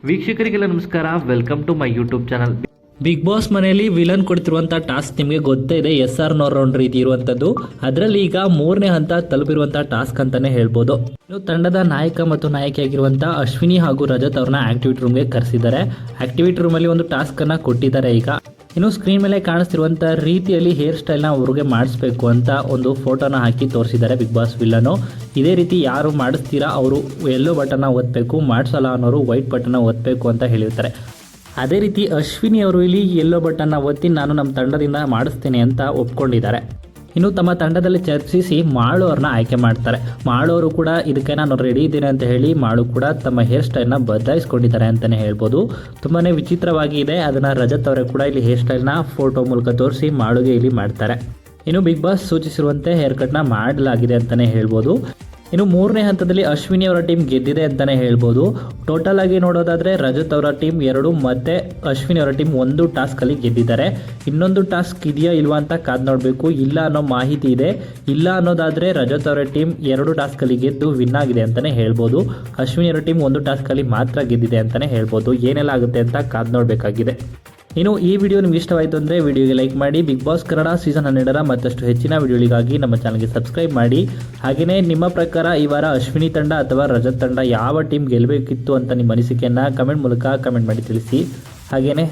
ವೀಕ್ಷಕರಿಗೆಲ್ಲ ನಮಸ್ಕಾರ. Welcome to my YouTube channel. Bigg Boss ಮನೆಯಲ್ಲಿ villain ಕೊಡ್ತಿರುವಂಥ ಟಾಸ್ಕ್ ನಿಮಗೆ ಗೊತ್ತೇ ಇದೆ, SR ನೋ ರೌಂಡ್ ರೀತಿ ಇರುವಂಥದ್ದು. ಅದರಲ್ಲಿ ಈಗ 3ನೇ ಹಂತ ತಲುಪಿರುವಂಥ ಟಾಸ್ಕ್ ಅಂತಾನೆ ಹೇಳ್ಬೋದು. ಇನ್ನು ತಂಡದ ನಾಯಕ ಮತ್ತು ನಾಯಕಿಯಾಗಿರುವಂಥ ಅಶ್ವಿನಿ ಹಾಗೂ ರಜತ್ ಅವ್ರನ್ನ ಆಕ್ಟಿವಿಟಿ ರೂಮ್ಗೆ ಕರೆಸಿದ್ದಾರೆ. ಆಕ್ಟಿವಿಟಿ ರೂಮಲ್ಲಿ ಒಂದು ಟಾಸ್ಕ್ ಅನ್ನ ಕೊಟ್ಟಿದ್ದಾರೆ. ಈಗ ಇನ್ನು ಸ್ಕ್ರೀನ್ ಮೇಲೆ ಕಾಣಿಸ್ತಿರುವಂಥ ರೀತಿಯಲ್ಲಿ ಹೇರ್ ಸ್ಟೈಲ್ನ ಅವ್ರಿಗೆ ಮಾಡಿಸ್ಬೇಕು ಅಂತ ಒಂದು ಫೋಟೋನ ಹಾಕಿ ತೋರಿಸಿದ್ದಾರೆ ಬಿಗ್ ಬಾಸ್ ವಿಲ್ಲನು. ಇದೇ ರೀತಿ ಯಾರು ಮಾಡಿಸ್ತೀರಾ ಅವರು ಯೆಲ್ಲೋ ಬಟನ್ನ ಒತ್ತಬೇಕು, ಮಾಡಿಸಲ್ಲ ಅನ್ನೋರು ವೈಟ್ ಬಟನ್ನ ಒತ್ತಬೇಕು ಅಂತ ಹೇಳಿರ್ತಾರೆ. ಅದೇ ರೀತಿ ಅಶ್ವಿನಿ ಅವರು ಇಲ್ಲಿ ಯೆಲ್ಲೋ ಬಟನ್ನ ಒತ್ತಿ ನಾನು ನಮ್ಮ ತಂಡದಿಂದ ಮಾಡಿಸ್ತೇನೆ ಅಂತ ಒಪ್ಕೊಂಡಿದ್ದಾರೆ. ಇನ್ನು ತಮ್ಮ ತಂಡದಲ್ಲಿ ಚರ್ಚಿಸಿ ಮಾಳು ಅವ್ರನ್ನ ಆಯ್ಕೆ ಮಾಡ್ತಾರೆ. ಮಾಳು ಅವರು ಕೂಡ ಇದಕ್ಕೆ ನಾನು ರೆಡಿ ಇದ್ದೇನೆ ಅಂತ ಹೇಳಿ ಮಾಳು ಕೂಡ ತಮ್ಮ ಹೇರ್ ಸ್ಟೈಲ್ನ ಬದಲಾಯಿಸ್ಕೊಂಡಿದ್ದಾರೆ ಅಂತಲೇ ಹೇಳ್ಬೋದು. ತುಂಬಾ ವಿಚಿತ್ರವಾಗಿ ಇದೆ. ಅದನ್ನು ರಜತ್ ಅವರೇ ಕೂಡ ಇಲ್ಲಿ ಹೇರ್ ಸ್ಟೈಲ್ನ ಫೋಟೋ ಮೂಲಕ ತೋರಿಸಿ ಮಾಳುಗೆ ಇಲ್ಲಿ ಮಾಡ್ತಾರೆ. ಇನ್ನು ಬಿಗ್ ಬಾಸ್ ಸೂಚಿಸಿರುವಂತೆ ಹೇರ್ ಕಟ್ನ ಮಾಡಲಾಗಿದೆ ಅಂತಲೇ ಹೇಳ್ಬೋದು. ಇನ್ನು 3ನೇ ಹಂತದಲ್ಲಿ ಅಶ್ವಿನಿ ಅವರ ಟೀಮ್ ಗೆದ್ದಿದೆ ಅಂತಲೇ ಹೇಳ್ಬೋದು. ಟೋಟಲ್ ಆಗಿ ನೋಡೋದಾದರೆ ರಜತ್ ಅವರ ಟೀಮ್ 2 ಮತ್ತು ಅಶ್ವಿನಿ ಅವರ ಟೀಮ್ 1 ಟಾಸ್ಕಲ್ಲಿ ಗೆದ್ದಿದ್ದಾರೆ. ಇನ್ನೊಂದು ಟಾಸ್ಕ್ ಇದೆಯಾ ಇಲ್ವಾ ಅಂತ ಕಾದು ನೋಡಬೇಕು. ಇಲ್ಲ ಅನ್ನೋ ಮಾಹಿತಿ ಇದೆ. ಇಲ್ಲ ಅನ್ನೋದಾದರೆ ರಜತ್ ಅವರ ಟೀಮ್ 2 ಟಾಸ್ಕಲ್ಲಿ ಗೆದ್ದು ವಿನ್ ಆಗಿದೆ ಅಂತಲೇ ಹೇಳ್ಬೋದು. ಅಶ್ವಿನಿ ಅವರ ಟೀಮ್ 1 ಟಾಸ್ಕಲ್ಲಿ ಮಾತ್ರ ಗೆದ್ದಿದೆ ಅಂತಲೇ ಹೇಳ್ಬೋದು. ಏನೆಲ್ಲ ಆಗುತ್ತೆ ಅಂತ ಕಾದು ನೋಡಬೇಕಾಗಿದೆ. ಇನ್ನು ಈ ವಿಡಿಯೋ ನಿಮ್ಗೆ ಇಷ್ಟವಾಯಿತು ಅಂದರೆ ವಿಡಿಯೋಗೆ ಲೈಕ್ ಮಾಡಿ. ಬಿಗ್ ಬಾಸ್ ಕನ್ನಡ ಸೀಸನ್ 12ರ ಮತ್ತಷ್ಟು ಹೆಚ್ಚಿನ ವಿಡಿಯೋಗಳಿಗಾಗಿ ನಮ್ಮ ಚಾನಲ್ಗೆ ಸಬ್ಸ್ಕ್ರೈಬ್ ಮಾಡಿ. ಹಾಗೆಯೇ ನಿಮ್ಮ ಪ್ರಕಾರ ಈ ವಾರ ಅಶ್ವಿನಿ ತಂಡ ಅಥವಾ ರಜತ್ ತಂಡ ಯಾವ ಟೀಮ್ ಗೆಲ್ಲಬೇಕಿತ್ತು ಅಂತ ನಿಮ್ಮ ಅನಿಸಿಕೆಯನ್ನು ಕಮೆಂಟ್ ಮೂಲಕ ಕಮೆಂಟ್ ಮಾಡಿ ತಿಳಿಸಿ. ಹಾಗೆಯೇ